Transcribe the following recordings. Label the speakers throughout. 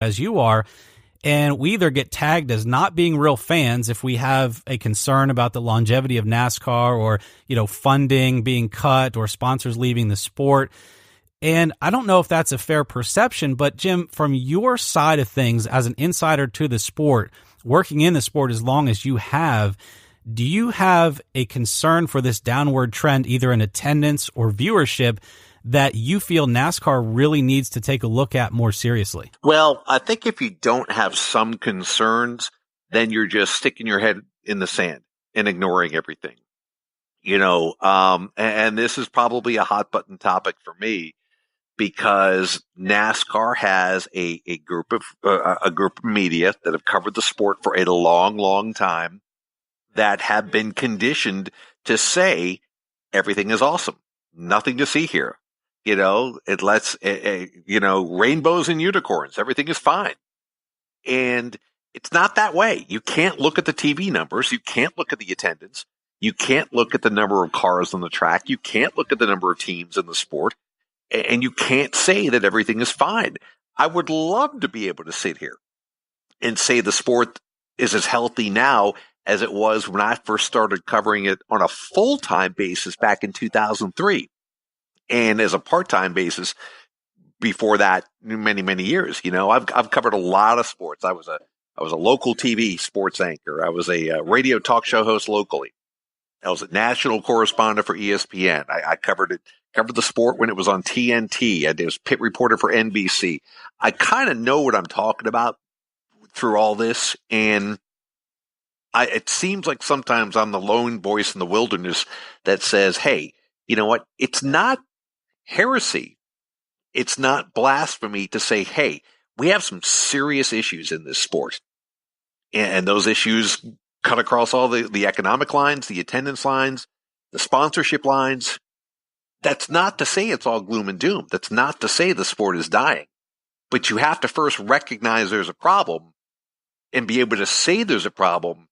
Speaker 1: as you are. And we either get tagged as not being real fans if we have a concern about the longevity of NASCAR or, funding being cut or sponsors leaving the sport. And I don't know if that's a fair perception, but Jim, from your side of things as an insider to the sport, working in the sport as long as you have, do you have a concern for this downward trend, either in attendance or viewership, that you feel NASCAR really needs to take a look at more seriously?
Speaker 2: Well, I think if you don't have some concerns, then you're just sticking your head in the sand and ignoring everything. And this is probably a hot button topic for me because NASCAR has a group of media that have covered the sport for a long, long time that have been conditioned to say everything is awesome. Nothing to see here. It lets, rainbows and unicorns. Everything is fine. And it's not that way. You can't look at the TV numbers. You can't look at the attendance. You can't look at the number of cars on the track. You can't look at the number of teams in the sport. And you can't say that everything is fine. I would love to be able to sit here and say the sport is as healthy now as it was when I first started covering it on a full-time basis back in 2003. And as a part-time basis before that, many, many years. I've covered a lot of sports. I was a local TV sports anchor. I was a radio talk show host locally. I was a national correspondent for ESPN. I covered the sport when it was on TNT. I was pit reporter for NBC. I kind of know what I'm talking about through all this. And it seems like sometimes I'm the lone voice in the wilderness that says, hey, you know what? It's not heresy. It's not blasphemy to say, hey, we have some serious issues in this sport. And those issues cut across all the economic lines, the attendance lines, the sponsorship lines. That's not to say it's all gloom and doom. That's not to say the sport is dying. But you have to first recognize there's a problem and be able to say there's a problem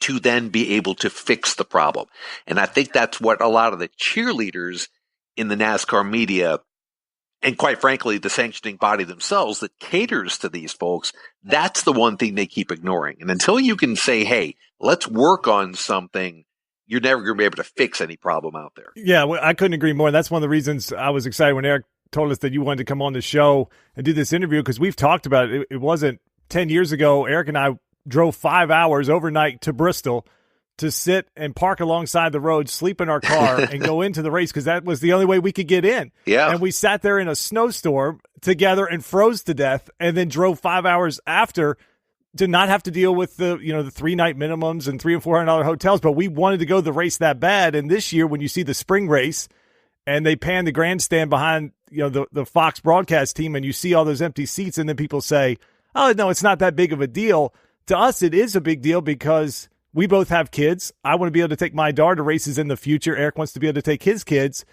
Speaker 2: to then be able to fix the problem. And I think that's what a lot of the cheerleaders in the NASCAR media, and quite frankly, the sanctioning body themselves that caters to these folks, that's the one thing they keep ignoring. And until you can say, hey, let's work on something, you're never going to be able to fix any problem out there.
Speaker 3: Yeah, well, I couldn't agree more. That's one of the reasons I was excited when Eric told us that you wanted to come on the show and do this interview, because we've talked about it. It wasn't 10 years ago. Eric and I drove 5 hours overnight to Bristol to sit and park alongside the road, sleep in our car, and go into the race because that was the only way we could get in.
Speaker 2: Yeah.
Speaker 3: And we sat there in a snowstorm together and froze to death, and then drove 5 hours after to not have to deal with the 3-night minimums and $300 and $400 hotels. But we wanted to go to the race that bad. And this year, when you see the spring race and they pan the grandstand behind the Fox broadcast team, and you see all those empty seats, and then people say, "Oh no, it's not that big of a deal." To us, it is a big deal because we both have kids. I want to be able to take my daughter to races in the future. Eric wants to be able to take his kids.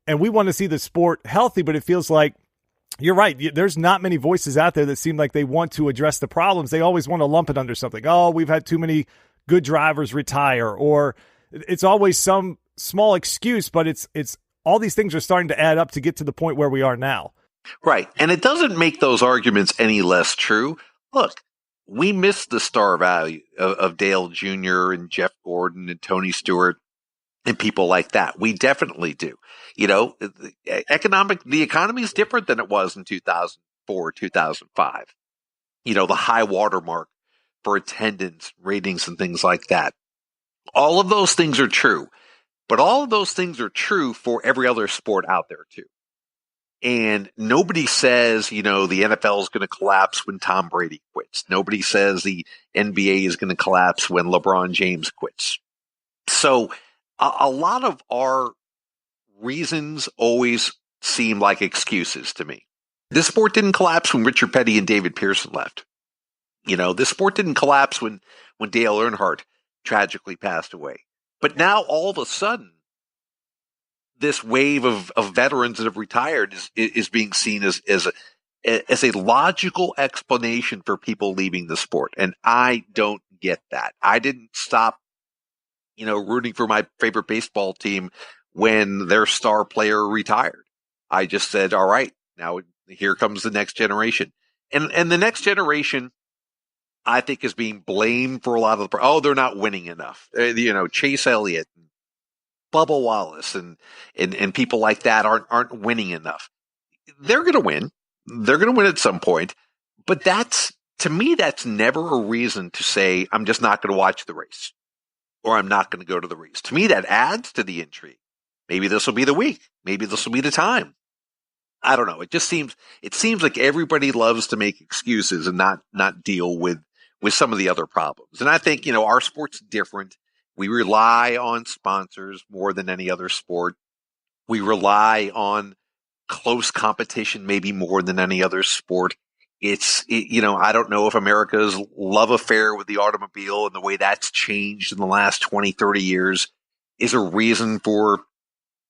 Speaker 3: And we want to see the sport healthy, but it feels like, you're right, there's not many voices out there that seem like they want to address the problems. They always want to lump it under something. Oh, we've had too many good drivers retire, or it's always some small excuse, but it's all these things are starting to add up to get to the point where we are now.
Speaker 2: Right. And it doesn't make those arguments any less true. Look, we miss the star value of Dale Jr. and Jeff Gordon and Tony Stewart and people like that. We definitely do. The economy is different than it was in 2004, 2005. The high watermark for attendance, ratings, and things like that. All of those things are true, but all of those things are true for every other sport out there too. And nobody says, the NFL is going to collapse when Tom Brady quits. Nobody says the NBA is going to collapse when LeBron James quits. So a lot of our reasons always seem like excuses to me. This sport didn't collapse when Richard Petty and David Pearson left. This sport didn't collapse when Dale Earnhardt tragically passed away. But now all of a sudden, this wave of veterans that have retired is being seen as a logical explanation for people leaving the sport. And I don't get that. I didn't stop, rooting for my favorite baseball team when their star player retired. I just said, all right, now here comes the next generation. And the next generation, I think, is being blamed for a lot of the, they're not winning enough. Chase Elliott, Bubba Wallace, and people like that aren't winning enough. They're going to win. They're going to win at some point. But to me, that's never a reason to say, I'm just not going to watch the race, or I'm not going to go to the race. To me, that adds to the intrigue. Maybe this will be the week. Maybe this will be the time. I don't know. It seems like everybody loves to make excuses and not deal with some of the other problems. And I think, our sport's different. We rely on sponsors more than any other sport. We rely on close competition maybe more than any other sport. I don't know if America's love affair with the automobile and the way that's changed in the last 20, 30 years is a reason for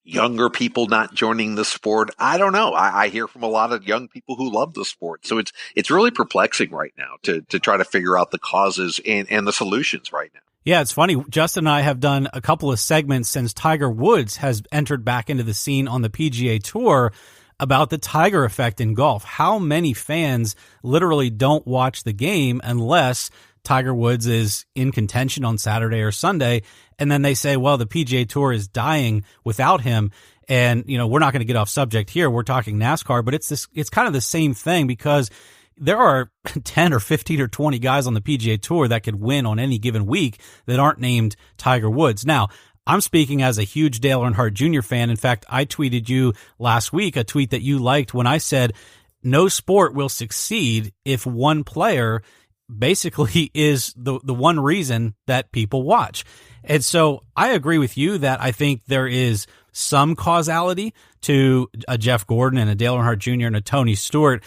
Speaker 2: younger people not joining the sport. I don't know. I hear from a lot of young people who love the sport. So it's really perplexing right now to try to figure out the causes and the solutions right now.
Speaker 1: Yeah, it's funny. Justin and I have done a couple of segments since Tiger Woods has entered back into the scene on the PGA Tour about the Tiger effect in golf. How many fans literally don't watch the game unless Tiger Woods is in contention on Saturday or Sunday, and then they say, well, the PGA Tour is dying without him. And, we're not going to get off subject here. We're talking NASCAR, but it's kind of the same thing, because there are 10 or 15 or 20 guys on the PGA Tour that could win on any given week that aren't named Tiger Woods. Now, I'm speaking as a huge Dale Earnhardt Jr. fan. In fact, I tweeted you last week a tweet that you liked when I said, no sport will succeed if one player basically is the one reason that people watch. And so I agree with you that I think there is some causality to a Jeff Gordon and a Dale Earnhardt Jr. and a Tony Stewart.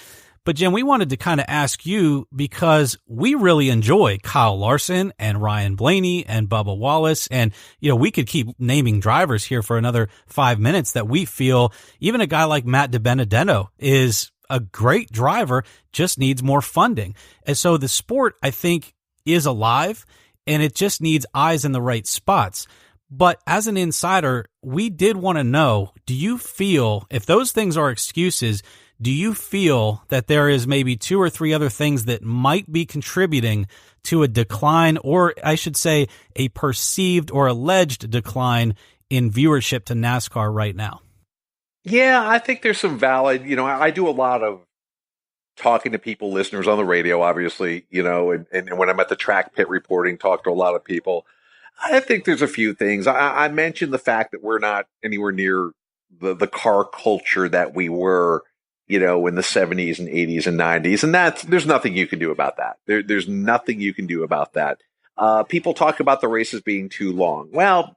Speaker 1: But Jim, we wanted to kind of ask you, because we really enjoy Kyle Larson and Ryan Blaney and Bubba Wallace. And, we could keep naming drivers here for another 5 minutes that we feel, even a guy like Matt DiBenedetto is a great driver, just needs more funding. And so the sport, I think, is alive, and it just needs eyes in the right spots. But as an insider, we did want to know, do you feel, if those things are excuses, do you feel that there is maybe 2 or 3 other things that might be contributing to a decline, or I should say a perceived or alleged decline in viewership to NASCAR right now?
Speaker 2: Yeah, I think there's some valid, I do a lot of talking to people, listeners on the radio, obviously, and when I'm at the track pit reporting, talk to a lot of people. I think there's a few things. I mentioned the fact that we're not anywhere near the car culture that we were, in the 70s and 80s and 90s. And there's nothing you can do about that. There's nothing you can do about that. People talk about the races being too long. Well,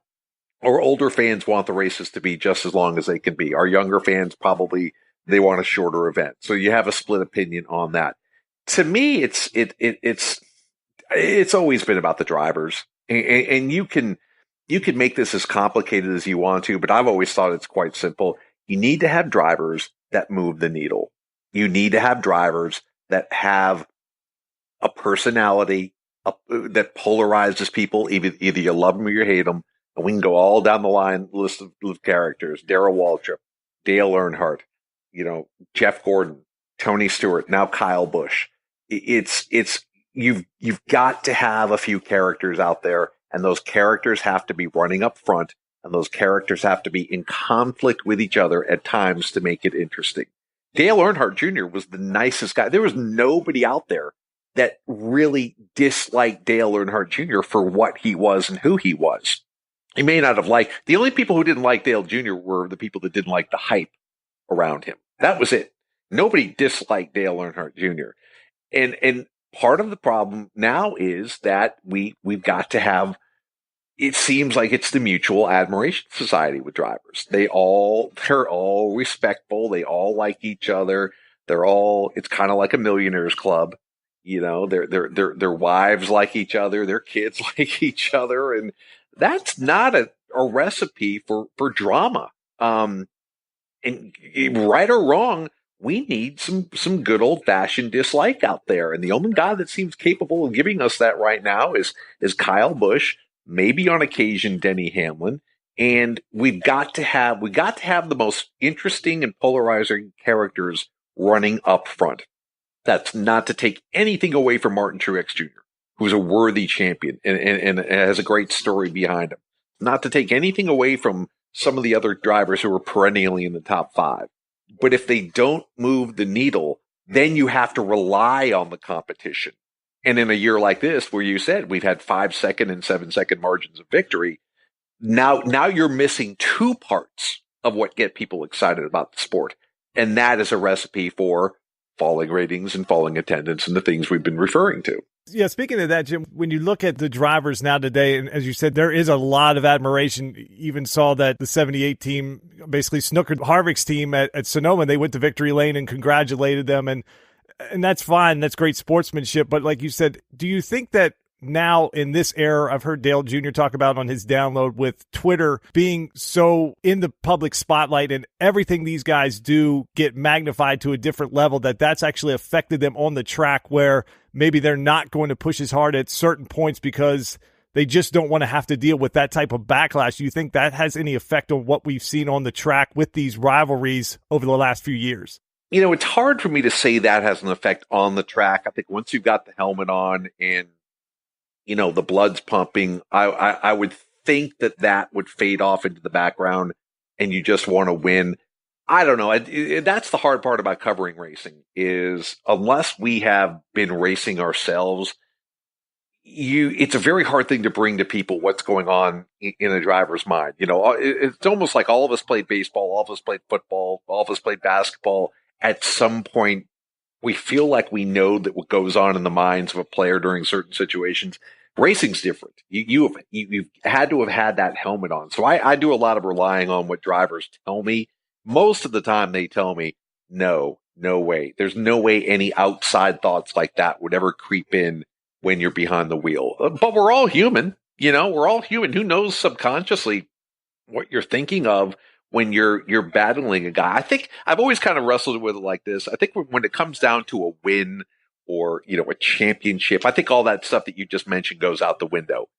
Speaker 2: our older fans want the races to be just as long as they can be. Our younger fans probably, they want a shorter event. So you have a split opinion on that. To me, it's always been about the drivers, and you can make this as complicated as you want to, but I've always thought it's quite simple. You need to have drivers that move the needle. You need to have drivers that have a personality that polarizes people. Either you love them or you hate them. And we can go all down the line list of characters: Darrell Waltrip, Dale Earnhardt, Jeff Gordon, Tony Stewart, now Kyle Busch. You've got to have a few characters out there, and those characters have to be running up front, and those characters have to be in conflict with each other at times to make it interesting. Dale Earnhardt Jr. was the nicest guy. There was nobody out there that really disliked Dale Earnhardt Jr. for what he was and who he was. He may not have liked, the only people who didn't like Dale Jr. were the people that didn't like the hype around him. That was it. Nobody disliked Dale Earnhardt Jr. And part of the problem now is that we've got to have, it seems like it's the mutual admiration society with drivers. They're all respectful. They all like each other. It's kind of like a millionaires club. Their wives like each other. Their kids like each other. And that's not a recipe for drama. And right or wrong, we need some good old fashioned dislike out there. And the only guy that seems capable of giving us that right now is Kyle Busch, maybe on occasion Denny Hamlin. And we've got to have the most interesting and polarizing characters running up front. That's not to take anything away from Martin Truex Jr., who's a worthy champion and has a great story behind him. Not to take anything away from some of the other drivers who are perennially in the top 5. But if they don't move the needle, then you have to rely on the competition. And in a year like this, where you said we've had 5-second and 7-second margins of victory, now you're missing 2 parts of what get people excited about the sport. And that is a recipe for falling ratings and falling attendance and the things we've been referring to.
Speaker 3: Yeah, speaking of that, Jim, when you look at the drivers now today, and as you said, there is a lot of admiration. Even saw that the 78 team basically snookered Harvick's team at Sonoma. They went to victory lane and congratulated them, and that's fine. That's great sportsmanship. But like you said, do you think that now in this era, I've heard Dale Jr. talk about on his download with Twitter being so in the public spotlight and everything these guys do get magnified to a different level, that's actually affected them on the track where maybe they're not going to push as hard at certain points because they just don't want to have to deal with that type of backlash? Do you think that has any effect on what we've seen on the track with these rivalries over the last few years?
Speaker 2: You know, it's hard for me to say that has an effect on the track. I think once you've got the helmet on and you know, the blood's pumping, I would think that would fade off into the background and you just want to win. I don't know. That's the hard part about covering racing is unless we have been racing ourselves, it's a very hard thing to bring to people what's going on in a driver's mind. You know, it's almost like all of us played baseball, all of us played football, all of us played basketball. At some point, we feel like we know that what goes on in the minds of a player during certain situations. Racing's different. You've had to have had that helmet on. So I do a lot of relying on what drivers tell me. Most of the time they tell me, no way. There's no way any outside thoughts like that would ever creep in when you're behind the wheel. But we're all human. You know, we're all human. Who knows subconsciously what you're thinking of when you're battling a guy? I think I've always kind of wrestled with it like this. I think when it comes down to a win or, you know, a championship, I think all that stuff that you just mentioned goes out the window.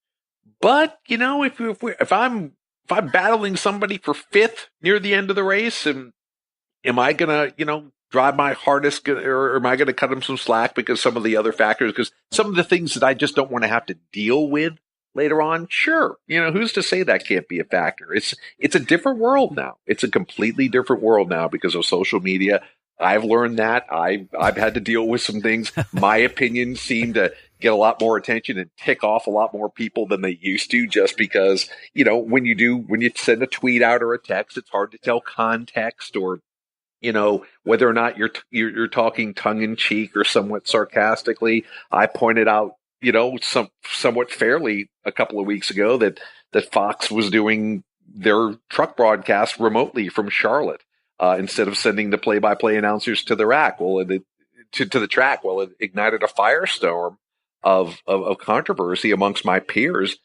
Speaker 2: But, you know, if I'm battling somebody for 5th near the end of the race, and am I going to, you know, drive my hardest, or am I going to cut him some slack because some of the other factors, because some of the things that I just don't want to have to deal with later on? Sure. You know, who's to say that can't be a factor? It's a different world now. It's a completely different world now because of social media. I've learned that. I've had to deal with some things. My opinions seem to get a lot more attention and tick off a lot more people than they used to, just because, you know, when you send a tweet out or a text, it's hard to tell context or, you know, whether or not you're talking tongue in cheek or somewhat sarcastically. I pointed out, you know, somewhat fairly a couple of weeks ago that Fox was doing their truck broadcast remotely from Charlotte instead of sending the play-by-play announcers to the rack. Well, to the track. Well, it ignited a firestorm of controversy amongst my peers,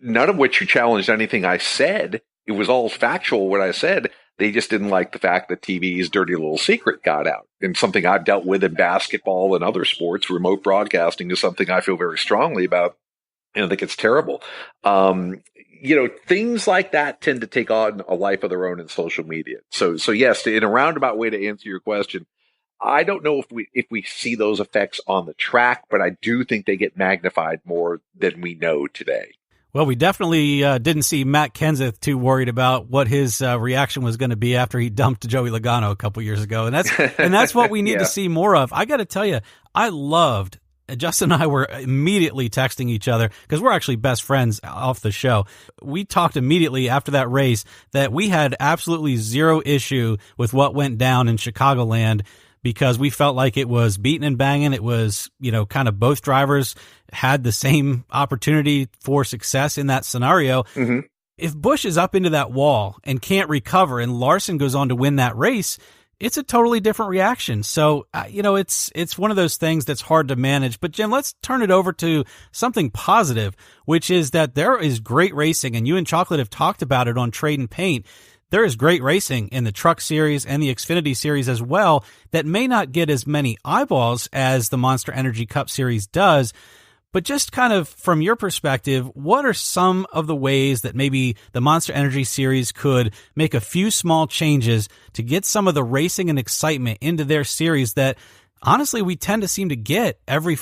Speaker 2: none of which challenged anything I said. It was all factual what I said. They just didn't like the fact that TV's dirty little secret got out. And something I've dealt with in basketball and other sports, remote broadcasting is something I feel very strongly about. And I think it's terrible. You know, things like that tend to take on a life of their own in social media. So yes, in a roundabout way to answer your question, I don't know if we see those effects on the track, but I do think they get magnified more than we know today.
Speaker 1: Well, we definitely didn't see Matt Kenseth too worried about what his reaction was going to be after he dumped Joey Logano a couple years ago, and that's what we need to see more of. I got to tell you, I loved. Justin and I were immediately texting each other because we're actually best friends off the show. We talked immediately after that race that we had absolutely zero issue with what went down in Chicagoland because we felt like it was beating and banging. It was, you know, kind of both drivers had the same opportunity for success in that scenario. Mm-hmm. If Busch is up into that wall and can't recover and Larson goes on to win that race, it's a totally different reaction. So, you know, it's one of those things that's hard to manage. But Jim, let's turn it over to something positive, which is that there is great racing, and you and Chocolate have talked about it on Trade and Paint. There is great racing in the Truck Series and the Xfinity Series as well that may not get as many eyeballs as the Monster Energy Cup Series does. But just kind of from your perspective, what are some of the ways that maybe the Monster Energy Series could make a few small changes to get some of the racing and excitement into their series that honestly, we tend to seem to get every